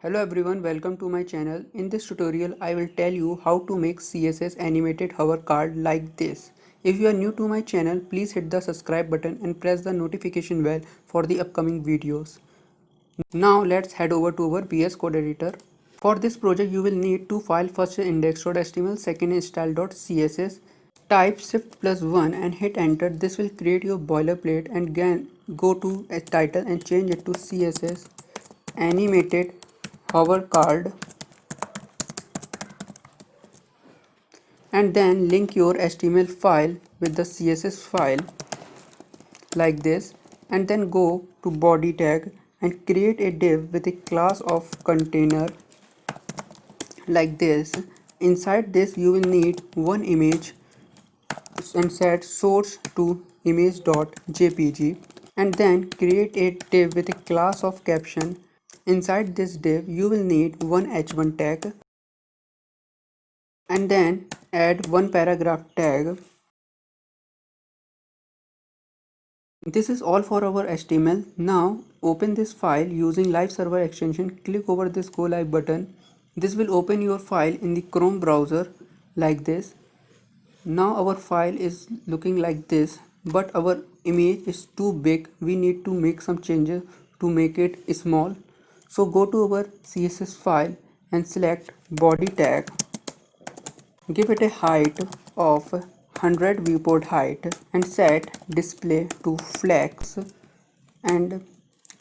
Hello everyone, welcome to my channel. In this tutorial, I will tell you how to make CSS animated hover card like this. If you are new to my channel, please hit the subscribe button and press the notification bell for the upcoming videos. Now let's head over to our VS Code editor. For this project, you will need two files. First is index.html, second is style.css. Type shift plus 1 and hit enter. This will create your boilerplate, and again go to a title and change it to CSS animated hover card, and then link your HTML file with the CSS file like this, and then go to body tag and create a div with a class of container like this. Inside this you will need one image and set source to image.jpg, and then create a div with a class of caption. Inside this div you will need one h1 tag, and then add one paragraph tag. This is all for our HTML. Now open this file using live server extension. Click over this go live button. This will open your file in the Chrome browser like this. Now our file is looking like this, but our image is too big. We need to make some changes to make it small. So go to our CSS file and select body tag. Give it a height of 100 viewport height and set display to flex, and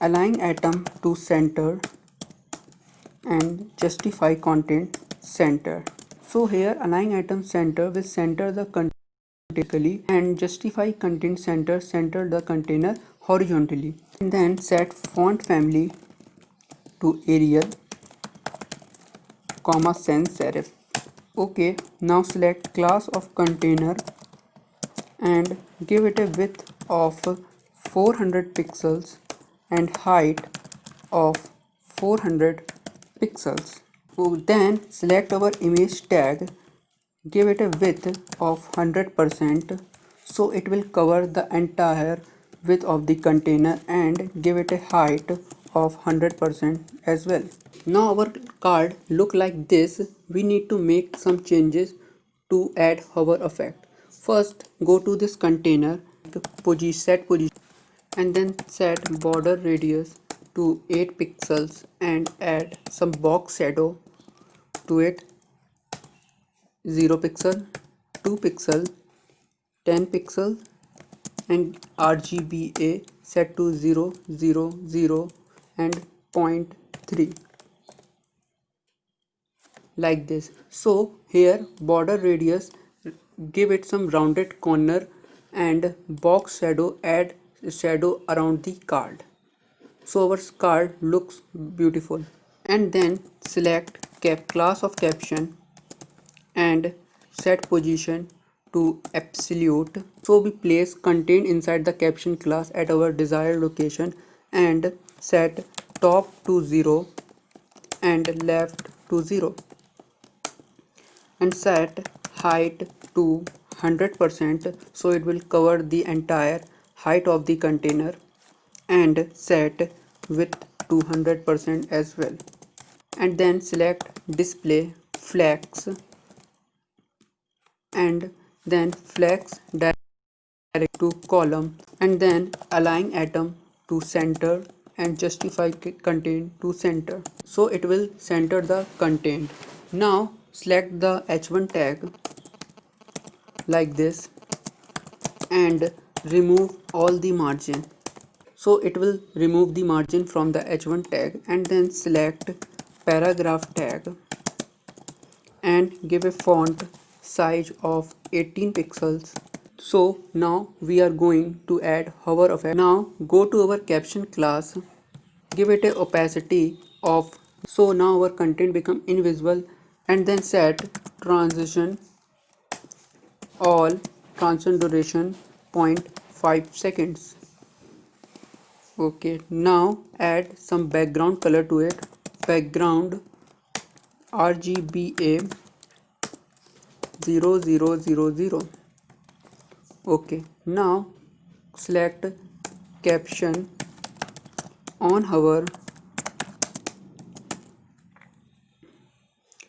align atom to center and justify content center. So here align atom center will center the content vertically, and justify content center the container horizontally. And then set font family to Arial, sans serif. Okay, now select class of container and give it a width of 400 pixels and height of 400 pixels. Then select our image tag, give it a width of 100% so it will cover the entire width of the container, and give it a height of 100% as well. Now our card look like this. We need to make some changes to add hover effect. First go to this container, set position, and then set border radius to 8 pixels and add some box shadow to it. 0 pixel, 2 pixel, 10 pixel, and RGBA set to 0, 0, 0 and 0.3 like this. So here border radius, give it some rounded corner, and box shadow, add shadow around the card so our card looks beautiful. And then select class of caption and set position to absolute. So we place content inside the caption class at our desired location, and set top to 0 and left to 0, and set height to 100% so it will cover the entire height of the container, and set width to 100% as well. And then select display flex, and then flex direct to column, and then align atom to center and justify content to center so it will center the content. Now select the h1 tag like this and remove all the margin, so it will remove the margin from the h1 tag. And then select paragraph tag and give a font size of 18 pixels. So now we are going to add hover effect. Now go to our caption class, give it a opacity of, so now our content become invisible, and then set transition all, transition duration 0.5 seconds. Okay, now add some background color to it. Background RGBA 0000. Okay, now select caption on hover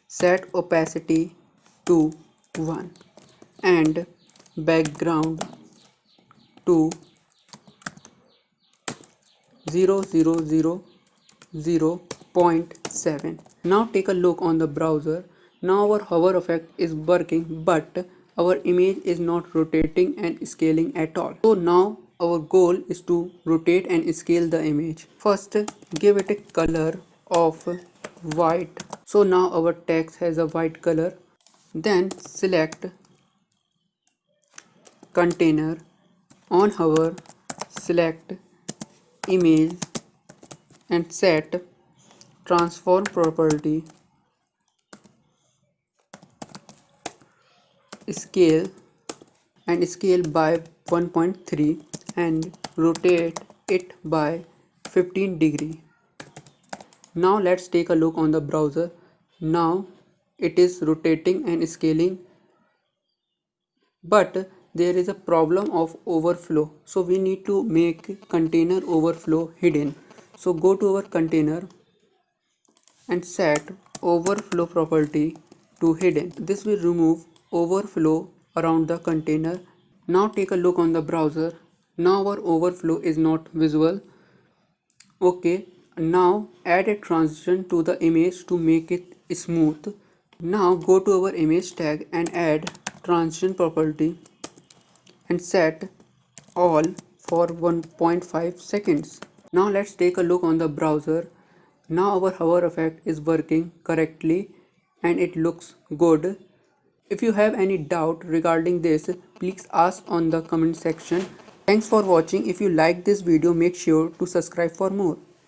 set opacity to 1 and background to 0000.7. Now take a look on the browser. Now our hover effect is working, but our image is not rotating and scaling at all. So now our goal is to rotate and scale the image. First, give it a color of white. So now our text has a white color. Then select container. On hover, select image and set transform property, scale and scale by 1.3 and rotate it by 15 degree. Now let's take a look on the browser. Now it is rotating and scaling, but there is a problem of overflow, so we need to make container overflow hidden. So go to our container and set overflow property to hidden. This will remove overflow around the container. Now take a look on the browser. Now our overflow is not visible. Okay, now add a transition to the image to make it smooth. Now go to our image tag and add transition property and set all for 1.5 seconds. Now let's take a look on the browser. Now our hover effect is working correctly and it looks good. If you have any doubt regarding this, please ask on the comment section. Thanks for watching. If you like this video, make sure to subscribe for more.